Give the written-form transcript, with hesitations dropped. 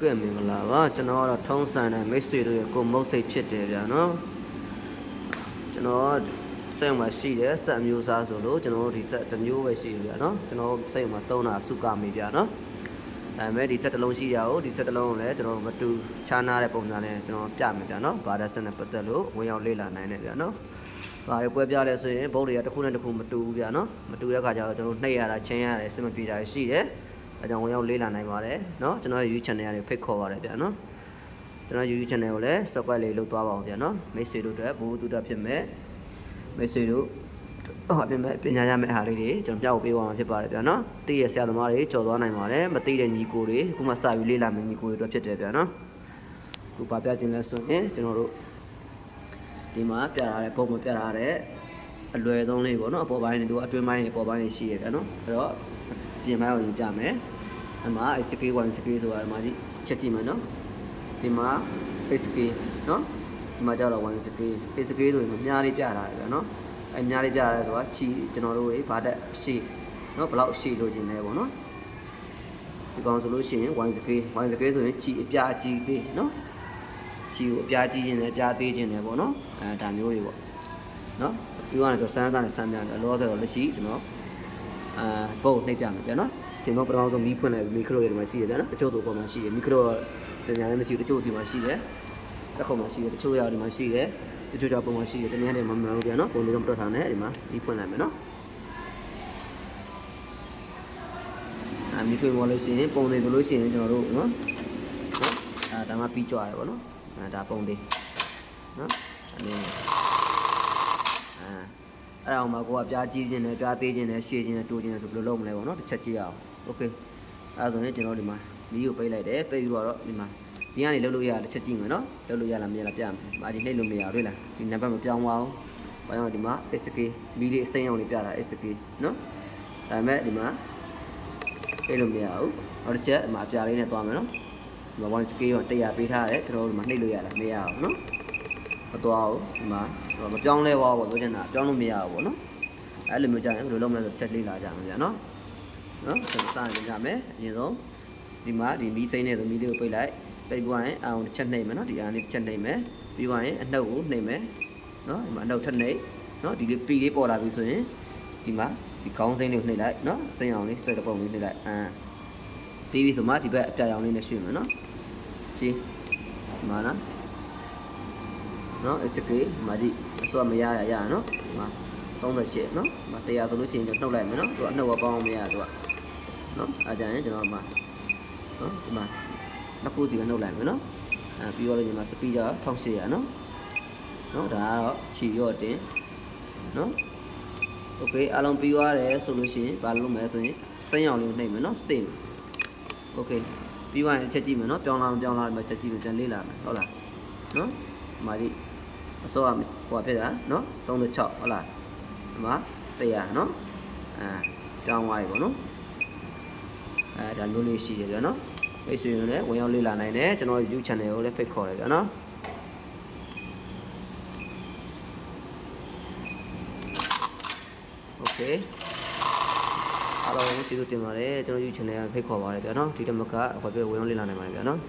ကဲမင်္ဂလာပါကျွန်တော်ကတော့ထုံးစံတဲ့မိတ်ဆွေတို့ရဲ့ကိုမုတ်စိတ်ဖြစ်တယ်ဗျာနော်ကျွန်တော်စိတ်မှာရှိတယ်ဆက်မျိုးစားဆိုလို့ကျွန်တော်ဒီဆက်တစ်မျိုးပဲရှိတယ်ဗျာနော်ကျွန်တော်စိတ်မှာသုံးတာစုကမေးဗျာနော်ဒါပေမဲ့ဒီဆက်တစ်လုံးရှိရအောင်ဒီဆက်တစ်လုံးကိုလည်းကျွန်တော်မတူခြားနာတဲ့ပုံစံနဲ့ကျွန်တော်ပြမယ်ဗျာနော်ဘာသာဆက်နဲ့ပတ်သက်လို့ဝင်ရောက်လေ့လာနိုင်တယ်ဗျာနော်ဘာတွေပွဲပြလဲဆိုရင်ဘုတ်တွေကတစ်ခုနဲ့တစ်ခုမတူဘူးဗျာနော်မတူတဲ့ခါကျတော့ကျွန်တော်နှိပ်ရတာချင်းရတယ်စမပြေတာရှိတယ်အကြောင်းဝင်ရောက်လေးလာနိုင်ပါတယ်เนาะကျွန်တော်ရဲ့ YouTube channel ကနေဖိတ်ခေါ်ပါတယ်ဗျာเนาะကျွန်တော် YouTube channel ကိုလည်း subscribe လေးလုပ်သွားပါအောင်ဗျာเนาะမိတ်ဆွေတို့အတွက်ဘူးတူတာဖြစ်မဲ့မိတ်ဆွေတို့ပြင်မဲ့ပညာရမယ့်အားလေးတွေကျွန်တော်ပြဖို့ပေးသွားမှာဖြစ်ပါတယ်ဗျာเนาะသိရဆရာသမားတွေကြော်သွားနိုင်ပါတယ်မသိတဲ့ညီကိုတွေအခုမှစပြီးလေးလာမယ့်ညီကိုတွေအတွက်ဖြစ်တယ်ဗျာเนาะခုပါပြခြင်းလဲဆိုရင်ကျွန်တော်တို့ဒီမှာပြထားတဲ့ပုံမပြထားတဲ့အလွယ်သုံးလေးပေါ့เนาะအပေါ်ပိုင်းတွေတို့အတွင်းပိုင်းတွေအပေါ်ပိုင်းတွေရှိရဗျာเนาะအဲ့တော့ပြင်ပိုင်းကိုယူပြမယ်အမှာ SK 1 SK ဆိုတာဒီမှာချက်ကြည့်မယ်နော်ဒီမှာ SK နော်ဒီမှာကျတော့1 SK SK ဆိုရင်မြားလေးပြတာလေဗျာနော်အဲမြားလေးပြရဲဆိုတာချီကျွန်တော်တို့ဘာတက်ရှေ့နော်ဘယ်လောက်ရှေ့လို့ခြင်းလဲပေါ့နော်ဒီကောင်ဆိုလို့ရှိရင်1 SK ဆိုရင်ချီအပြားကြီးသေးနော်ချီကိုအပြားကြီးခြင်းနဲ့အပြားသေးခြင်းနဲ့ပေါ့နော်အဲဒါမျိုးတွေပေါ့နော်ပြီးတော့ဆိုစမ်းသားနဲ့စမ်းပြတယ်အလောဆိုတော့လက်ရှိကျွန်တော်ပုံနှိပ်ပြမယ်ဗျာနော်ကျွန်တော်ပထမဆုံးမီးဖွင့်လိုက်မီခရိုတွေဒီမှာရှိတယ်ဗျာနော်တချို့တို့ပေါ်မှာရှိတယ်မီခရိုတညာလည်းမရှိဘူးတချို့ဒီမှာရှိတယ်စက်ခုံမှာရှိတယ်တချို့ရောက်ဒီမှာရှိတယ်တချို့ကြောက်ပုံမှာရှိတယ်တညာလည်းမမှန်ဘူးဗျာနော်ပုံလေးတော့ပြတ်ထားတယ်ဒီမှာမီးဖွင့်လိုက်မယ်နော်မီးဖွင့်သွားလို့ရှိရင်ပုံလေးဆိုလို့ရှိရင်ကျွန်တော်တို့နော်ဒါမှပြီးကြွရတယ်ပေါ့နော်ဒါပုံလေးနော်အဲ့ဒါအောင်မှာကိုကပြားကြီးခြင်းနဲ့ပြားသေးခြင်းနဲ့ရှည်ခြင်းနဲ့တိုးခြင်းနဲ့ဆိုဘယ်လိုလုပ်မလဲပေါ့နော်တစ်ချက်ကြည့်အောင်โอเคအဲ့ဒါဆိုရင်ကျွန်တော်ဒီမှာမီးကိုပိတ်လိုက်တယ်ပိတ်ပြီးတော့ဒီမှာဒီကနေလှုပ်လို့ရတစ်ချက်ကြည့်မယ်နော်လှုပ်လို့ရလားမရလားပြမယ်မာဒီနှိပ်လို့မရဘူးတွေ့လားဒီနံပါတ်မပြောင်းပါဘူးဘာကြောင့်ဒီမှာ SK မီးလေးအစိမ်းအောင်လေးပြတာ SK နော်ဒါပေမဲ့ဒီမှာပိတ်လို့မရဘူးနောက်တစ်ချက်ဒီမှာအပြားလေးနဲ့သွားမယ်နော်ဒီမှာ 1SK ကို100ပေးထားတယ်ကျွန်တော်တို့ဒီမှာနှိပ်လို့ရလားမရဘူးနော်မသွားဘူးဒီမှာမပြောင်းလဲပါဘူးပြောချင်တာပြောင်းလို့မရဘူးပေါ့နော်အဲ့လိုမျိုးကြရင်ဘယ်လိုလုပ်မလဲဆိုချက်လေးလာကြမှာဗျာနော်ကျွန်တော်စရင်ကြမယ်အရင်ဆုံးဒီမှာဒီမီးစိမ်းနဲ့မီးလေးကိုပိတ်လိုက်ပိတ်ပြီးရင်အောင်တစ်ချက်နှိပ်မယ်နော်ဒီအားလေးတစ်ချက်နှိပ်မယ်ပြီးရင်အနှုတ်ကိုနှိပ်မယ်နော်ဒီမှာအနှုတ်ထပ်နှိပ်နော်ဒီလေးပီလေးပေါ်လာပြီဆိုရင်ဒီမှာဒီခေါင်းစိမ်းလေးကိုနှိပ်လိုက်နော်စိမ်းအောင်လေးစက်တပုံလေးနှိပ်လိုက်ပြီးပြီဆိုမှဒီဘက်အပြာရောင်လေးနဲ့ရွှေ့မယ်နော်ကြည့်ဒီမှာနော် SK မာဒီအစောမရရနော်ဒီမှာ38နော်ဒီမှာ100ဆိုလို့ရှိရင်ကျွန်တော်နှုတ်လိုက်မယ်နော်သူကအနှုတ်ကပေါင်းမရသူကနော်အားကြရင်ကျွန်တော်မှနော်ဒီမှာနှစ်ခုဒီကနှုတ်လိုက်မယ်နော်ပြီးတော့ဒီမှာ speed က1800နော်ဒါကတော့ချီရော့တင်နော်โอเคအားလုံးပြီးသွားတယ်ဆိုလို့ရှိရင်ဘာလုပ်မလဲဆိုရင်စိမ်းအောင်လေးနှိပ်မယ်နော်စိတ်โอเคပြီးသွားရင်ချက်ကြည့်မယ်နော်ပြောင်းလာဒီမှာချက်ကြည့်မယ်ပြန်လေးလာမယ်ဟုတ်လားနော်ဒီမှာဒီအစောကဟိုဖြစ်တာနော်36ဟုတ်လားဒီမှာ100နော်ကြောင်းသွားပြီပေါ့နော်ဒါမျိုးလေးရှိတယ်ဗျာနော်မိတ်ဆွေတွေလည်းဝင်ရောက်လေ့လာနိုင်တယ်ကျွန်တော် YouTube channel ကိုလည်းဖိတ်ခေါ်တယ်ဗျာနော်โอเคအားလုံးကျေးဇူးတင်ပါတယ်ကျွန်တော် YouTube channel ကိုဖိတ်ခေါ်ပါတယ်ဗျာနော်ဒီတမကဟိုပြဝင်ရောက်လေ့လာနိုင်ပါတယ်ဗျာနော်